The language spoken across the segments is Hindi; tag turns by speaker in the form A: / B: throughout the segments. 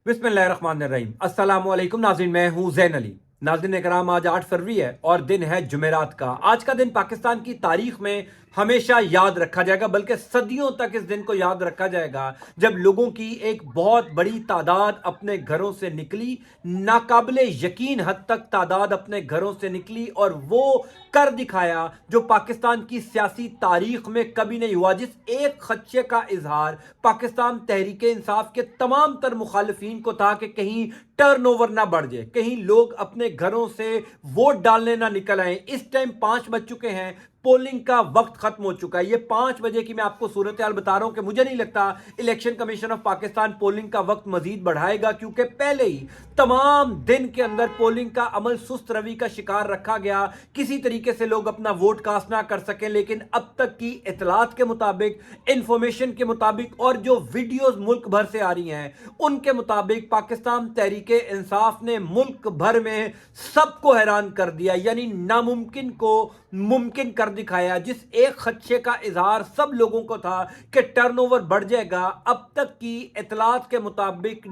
A: बिस्मिल्लाहिर्रहमानिर्रहीम। अस्सलामु अलैकुम नाज़रीन, मैं हूं जैन अली। नाज़रीन इकराम, आज 8 फरवरी है और दिन है जुमेरात का। आज का दिन पाकिस्तान की तारीख में हमेशा याद रखा जाएगा, बल्कि सदियों तक इस दिन को याद रखा जाएगा जब लोगों की एक बहुत बड़ी तादाद अपने घरों से निकली, नाकाबिले यकीन हद तक तादाद अपने घरों से निकली और वो कर दिखाया जो पाकिस्तान की सियासी तारीख में कभी नहीं हुआ। जिस एक खदशे का इजहार पाकिस्तान तहरीक इंसाफ के तमाम तर मुखालिफिन को था कि कहीं टर्नओवर ना बढ़ जाए, कहीं लोग अपने घरों से वोट डालने ना निकल आए। इस टाइम 5 बज चुके हैं, पोलिंग का वक्त खत्म हो चुका है। ये 5 बजे की मैं आपको सूरत हाल बता रहा हूं कि मुझे नहीं लगता election commission of Pakistan polling का वक्त मजीद बढ़ाएगा, क्योंकि पहले ही तमाम दिन के अंदर पोलिंग का अमल सुस्त रवि का शिकार रखा गया। किसी तरीके से लोग अपना वोट कास्ट ना कर सके, लेकिन अब तक की इतलात के मुताबिक, इंफॉर्मेशन के मुताबिक और जो वीडियोस मुल्क भर से आ रही हैं उनके मुताबिक पाकिस्तान तहरीक इंसाफ ने मुल्क भर में सबको हैरान कर दिया, यानी नामुमकिन को मुमकिन कर दिखाया। जिस एक खदशे का इजहार सब लोगों को था कि टर्नओवर बढ़ जाएगा, अब तक की इतलात के मुताबिक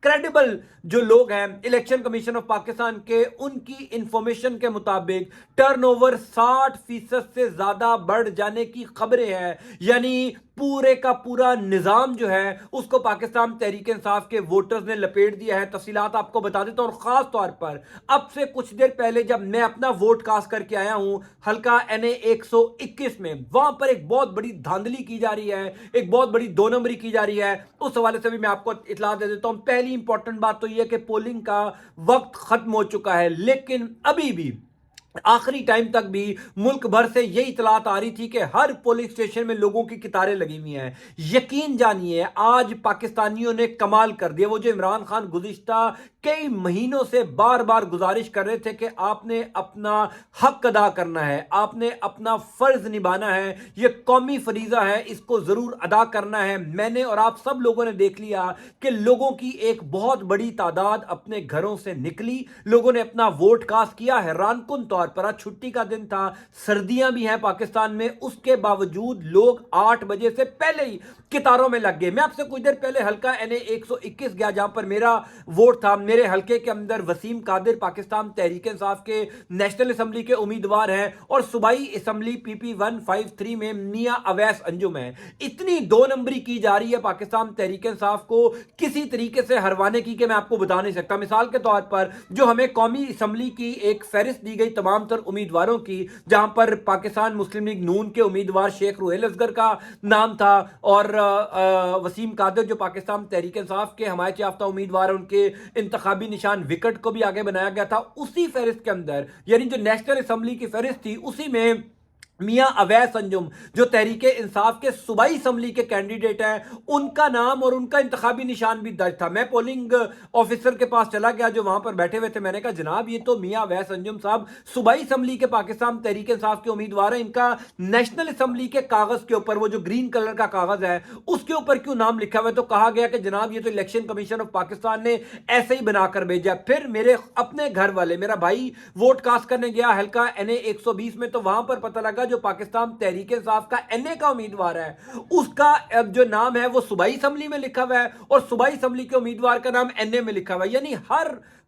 A: क्रेडिबल जो लोग हैं इलेक्शन कमीशन ऑफ पाकिस्तान के, उनकी इंफॉर्मेशन के मुताबिक टर्नओवर 60% से ज्यादा बढ़ जाने की खबरें हैं। यानी पूरे का पूरा निजाम जो है उसको पाकिस्तान तहरीक इंसाफ के वोटर्स ने लपेट दिया है। तफसीलात आपको बता देता हूं। और खास तौर पर अब से कुछ देर पहले जब मैं अपना वोट कास्ट करके आया हूं हल्का NA 121 में, वहां पर एक बहुत बड़ी धांधली की जा रही है, एक बहुत बड़ी दो नंबरी की जा रही है। उस हवाले से भी मैं आपको इतला दे देता हूं। पहली इंपॉर्टेंट बात तो यह है कि पोलिंग का वक्त खत्म हो चुका है, लेकिन अभी भी आखिरी टाइम तक भी मुल्क भर से यही इतलात आ रही थी कि हर पोलिंग स्टेशन में लोगों की कतारें लगी हुई हैं। यकीन जानिए, आज पाकिस्तानियों ने कमाल कर दिया। वो जो इमरान खान गुज़िश्ता कई महीनों से बार बार गुजारिश कर रहे थे कि आपने अपना हक अदा करना है, आपने अपना फर्ज निभाना है, यह कौमी फरीजा है, इसको जरूर अदा करना है। मैंने और आप सब लोगों ने देख लिया कि लोगों की एक बहुत बड़ी तादाद अपने घरों से निकली, लोगों ने अपना वोट कास्ट किया। हैरानकुन तौर पर आज छुट्टी का दिन था, सर्दियां भी हैं पाकिस्तान में, उसके बावजूद लोग 8 बजे से पहले ही कितारों में लग गए। मैं आपसे कुछ देर पहले हल्का NA 121 गया, जहां पर मेरा वोट था। मेरे हल्के के अंदर वसीम कादिर पाकिस्तान तहरीक इंसाफ के नेशनल असेंबली के उम्मीदवार हैं और सूबाई असेंबली PP 153 में मियां अवैस अंजुम है। इतनी दो नंबरी की जा रही है पाकिस्तान तहरीक इंसाफ को किसी तरीके से हरवाने की कि मैं आपको बता नहीं सकता। मिसाल के तौर पर जो हमें कौमी असेंबली की एक फहरिस्त दी गई तमाम तर उम्मीदवारों की, जहां पर पाकिस्तान मुस्लिम लीग नून के उम्मीदवार शेख रुहेल असगर का नाम था और वसीम कादिर जो पाकिस्तान तहरीक इंसाफ के हमायत याफ्ता उम्मीदवार हैं, उनके इंतखाबी निशान विकेट को भी आगे बनाया गया था। उसी फहरिस्त के अंदर, यानी जो नेशनल असेंबली की फहरिस्त थी, उसी में मियां अवैस अंजुम जो तहरीक इंसाफ के सूबाई असम्बली के कैंडिडेट हैं, उनका नाम और उनका इंतखाबी निशान भी दर्ज था। मैं पोलिंग ऑफिसर के पास चला गया जो वहां पर बैठे हुए थे। मैंने कहा, जनाब ये तो मियां अवैस अंजुम साहब सूबाई असम्बली के पाकिस्तान तहरीक इंसाफ के उम्मीदवार हैं, इनका नेशनल असम्बली के कागज के ऊपर, वो जो ग्रीन कलर का कागज है, उसके ऊपर क्यों नाम लिखा हुआ है? तो कहा गया कि जनाब ये तो इलेक्शन कमीशन ऑफ पाकिस्तान ने ऐसे ही बनाकर भेजा। फिर मेरे अपने घर वाले, मेरा भाई वोट कास्ट करने गया हल्का NA 120 में, तो वहां पर पता लगा जो पाकिस्तान तहरीक इंसाफ का NA का उम्मीदवार है, उसका जो नाम है वो सूबाई असेंबली में लिखा हुआ है और सूबाई असेंबली के उम्मीदवार का नाम NA में लिखा हुआ है। यानी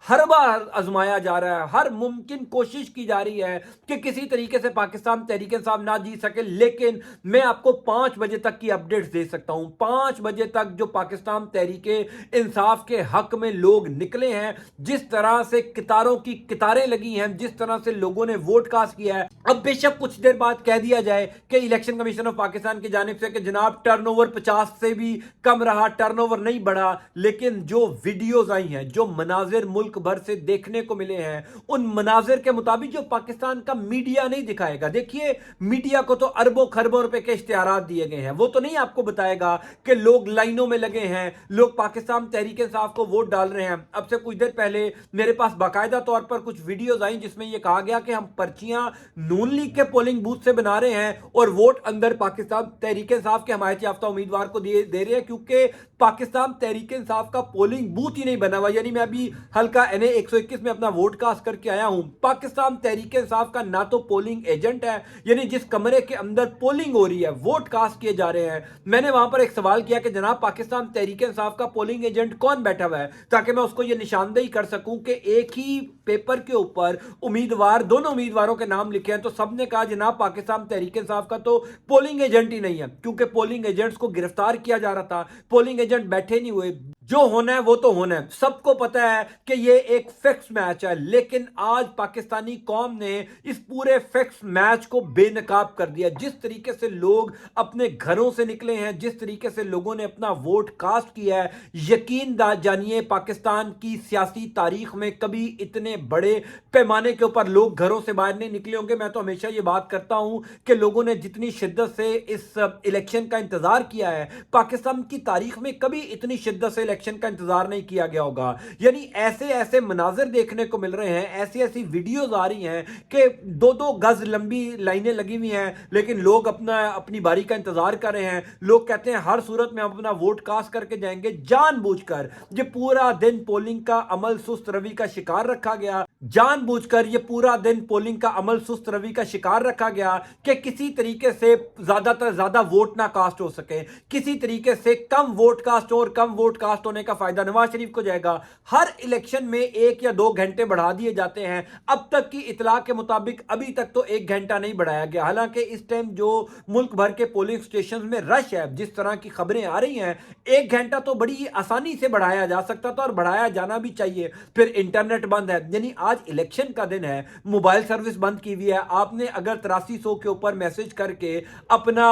A: हर बार आजमाया जा रहा है, हर मुमकिन कोशिश की जा रही है कि किसी तरीके से पाकिस्तान तहरीक इंसाफ ना जीत सके। लेकिन मैं आपको 5 बजे तक की अपडेट्स दे सकता हूं। 5 बजे तक जो पाकिस्तान तहरीक इंसाफ के हक में लोग निकले हैं, जिस तरह से कितारों की कितारें लगी हैं, जिस तरह से लोगों ने वोट कास्ट किया है। अब बेशक कुछ देर बाद कह दिया जाए कि इलेक्शन कमीशन ऑफ पाकिस्तान की जानिब से कि जनाब टर्नओवर 50 से भी कम रहा, टर्नओवर नहीं बढ़ा, लेकिन जो वीडियोज आई हैं, जो मनाजिर मुल्क भर से देखने को मिले हैं, उन मनाजिर के मुताबिक जो पाकिस्तान का मीडिया नहीं दिखाएगा। देखिए, मीडिया को तो अरबों खरबों रुपए के इश्तिहारात दिए गए हैं, वो तो नहीं आपको बताएगा कि लोग लाइनों में लगे हैं, लोग पाकिस्तान तहरीक इंसाफ को वोट डाल रहे हैं। अब से कुछ देर पहले मेरे पास बाकायदा तौर पर कुछ वीडियोज आई जिसमें यह कहा गया कि हम पर्चियां नून लीग के पोलिंग बूथ से बना रहे हैं और वोट अंदर पाकिस्तान तहरीक इंसाफ के हमायत याफ्ता उम्मीदवार को दे रहे हैं, क्योंकि पाकिस्तान तहरीक इंसाफ का पोलिंग बूथ ही नहीं बना हुआ। यानी मैं अभी हल्का का NA 121 में अपना वोट कास्ट करके आया हूं। पाकिस्तान तहरीक इंसाफ का ना तो पोलिंग एजेंट है, यानी जिस कमरे के अंदर पोलिंग हो रही है, वोट कास्ट किए जा रहे हैं, मैंने वहां पर एक सवाल किया कि जनाब पाकिस्तान तहरीक इंसाफ का पोलिंग एजेंट कौन बैठा हुआ है, ताकि मैं उसको यह निशानदेही कर सकूं कि एक ही पेपर के ऊपर उम्मीदवार, दोनों उम्मीदवारों के नाम लिखे हैं। तो सबने कहा जनाब पाकिस्तान तहरीक इंसाफ का तो पोलिंग एजेंट ही नहीं है, क्योंकि पोलिंग एजेंट्स को गिरफ्तार किया जा रहा था, पोलिंग एजेंट बैठे नहीं हुए। जो होना है वो तो होना है, सबको पता है कि ये एक फिक्स मैच है। लेकिन आज पाकिस्तानी कौम ने इस पूरे फिक्स मैच को बेनकाब कर दिया। जिस तरीके से लोग अपने घरों से निकले हैं, जिस तरीके से लोगों ने अपना वोट कास्ट किया है, यकीन जानिए पाकिस्तान की सियासी तारीख में कभी इतने बड़े पैमाने के ऊपर लोग घरों से बाहर नहीं निकले होंगे। मैं तो हमेशा ये बात करता हूं कि लोगों ने जितनी शिद्दत से इस इलेक्शन का इंतजार किया है, पाकिस्तान की तारीख में कभी इतनी शिद्दत से इलेक्शन का इंतजार नहीं किया गया होगा। यानी ऐसे ऐसे मनाजिर देखने को मिल रहे हैं, ऐसी ऐसी वीडियोस आ रही हैं कि 2-2 गज लंबी लाइनें लगी हुई हैं, लेकिन लोग अपनी बारी का इंतजार कर रहे हैं। लोग कहते हैं हर सूरत में हम अपना वोट कास्ट करके जाएंगे। जानबूझकर ये पूरा दिन पोलिंग का अमल सुस्त रवि का शिकार रखा गया, जानबूझकर ये पूरा दिन पोलिंग का अमल सुस्त रवि का शिकार रखा गया कि किसी तरीके से ज्यादातर ज्यादा वोट ना कास्ट हो सके, किसी तरीके से कम वोट कास्ट हो, और कम वोट कास्ट होने का फायदा नवाज शरीफ को जाएगा। हर इलेक्शन में 1 या 2 घंटे बढ़ा दिए जाते हैं। अब तक की इतला के मुताबिक अभी तक तो 1 घंटा नहीं बढ़ाया गया। हालांकि इस टाइम जो मुल्क भर के पोलिंग स्टेशन में रश है, जिस तरह की खबरें आ रही हैं, 1 घंटा तो बड़ी आसानी से बढ़ाया जा सकता था और बढ़ाया जाना भी चाहिए। फिर इंटरनेट बंद है, यानी आज इलेक्शन का दिन है, मोबाइल सर्विस बंद की हुई है। आपने अगर 8300 के ऊपर मैसेज करके अपना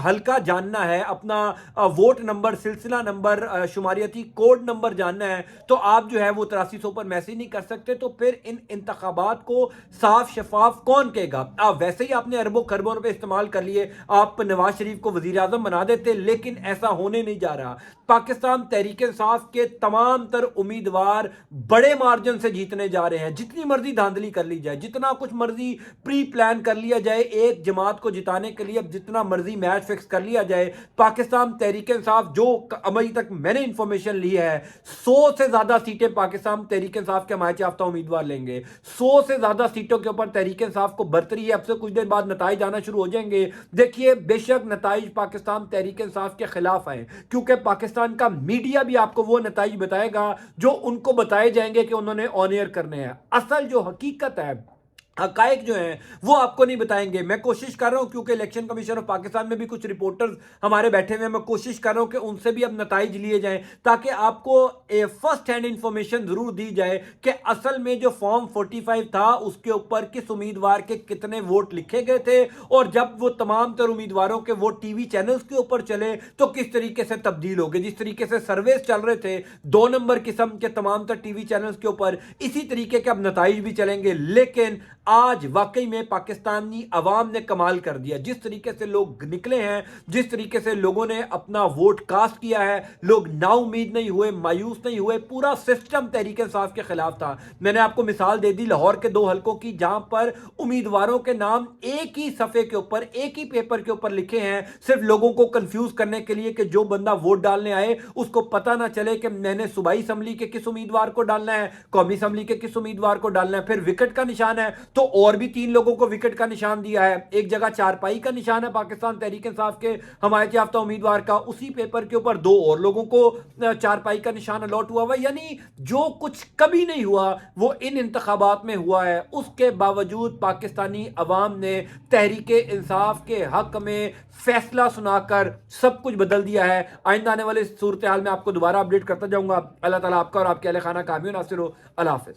A: हल्का जानना है, अपना वोट नंबर, सिलसिला नंबर, शुमारियती कोड नंबर जानना है, तो आप जो है वो 8300 पर मैसेज नहीं कर सकते। तो फिर इन इंतखाबात को साफ शफाफ कौन कहेगा? आप वैसे ही आपने अरबों खरबों रुपए इस्तेमाल कर लिए, आप नवाज शरीफ को वजीर आजम बना देते, लेकिन ऐसा होने नहीं जा रहा। पाकिस्तान तहरीक इंसाफ के तमाम तर उम्मीदवार बड़े मार्जिन से जीतने जा रहे हैं। जितनी मर्जी धांधली कर ली जाए, जितना कुछ मर्जी प्री प्लान कर लिया जाए एक जमात को जिताने के लिए, जितना मर्जी मैच फिक्स कर लिया जाए, पाकिस्तान तहरीक इंसाफ जो अभी तक मैंने इंफॉर्मेशन ली है, 100 से ज्यादा सीटें पाकिस्तान तहरीक इंसाफ के हमायत याफ्ता उम्मीदवार लेंगे। 100 से ज्यादा सीटों के ऊपर तहरीक इंसाफ को बरतरी है। अब से कुछ देर बाद नताइज आना शुरू हो जाएंगे। देखिए, बेशक नताइज पाकिस्तान तहरीक इंसाफ के खिलाफ आए, क्योंकि पाकिस्तान का मीडिया भी आपको वो नताइज बताएगा जो उनको बताए जाएंगे कि उन्होंने ऑन एयर करने हैं। असल जो हकीकत है, हकायक जो हैं वो आपको नहीं बताएंगे। मैं कोशिश कर रहा हूं, क्योंकि इलेक्शन कमीशन ऑफ पाकिस्तान में भी कुछ रिपोर्टर्स हमारे बैठे हुए हैं, मैं कोशिश कर रहा हूं कि उनसे भी अब नताइज लिए जाएं, ताकि आपको फर्स्ट हैंड इंफॉर्मेशन जरूर दी जाए कि असल में जो फॉर्म 45 था उसके ऊपर किस उम्मीदवार के कितने वोट लिखे गए थे, और जब वो तमाम तर उम्मीदवारों के वोट टीवी चैनल्स के ऊपर चले तो किस तरीके से तब्दील हो गए। जिस तरीके से सर्वेस चल रहे थे 2 नंबर किस्म के तमाम तर टीवी चैनल्स के ऊपर, इसी तरीके के अब नताइज भी चलेंगे। लेकिन आज वाकई में पाकिस्तानी अवाम ने कमाल कर दिया। जिस तरीके से लोग निकले हैं, जिस तरीके से लोगों ने अपना वोट कास्ट किया है, लोग नाउम्मीद नहीं हुए, मायूस नहीं हुए। पूरा सिस्टम तहरीक इंसाफ के खिलाफ था। मैंने आपको मिसाल दे दी लाहौर के 2 हलकों की, जहां पर उम्मीदवारों के नाम एक ही सफ़े के ऊपर, एक ही पेपर के ऊपर लिखे हैं, सिर्फ लोगों को कंफ्यूज करने के लिए कि जो बंदा वोट डालने आए उसको पता ना चले कि मैंने सूबाई असम्बली के किस उम्मीदवार को डालना है, कौमी असम्बली के किस उम्मीदवार को डालना है। फिर विकेट का निशान है तो और भी 3 लोगों को विकेट का निशान दिया है। एक जगह चारपाई का निशान है पाकिस्तान तहरीक इंसाफ के हमायत याफ्ता उम्मीदवार का, उसी पेपर के ऊपर 2 और लोगों को चारपाई का निशान अलॉट हुआ हुआ। यानी जो कुछ कभी नहीं हुआ वो इन इंतखाबात में हुआ है। उसके बावजूद पाकिस्तानी अवाम ने तहरीक इंसाफ के हक में फैसला सुनाकर सब कुछ बदल दिया है। आइंदा आने वाले सूरत हाल में आपको दोबारा अपडेट करता जाऊंगा। अल्लाह ताला आपका और आपके अहले खाना कामयाब नासिर हो। अल्लाह हाफिज।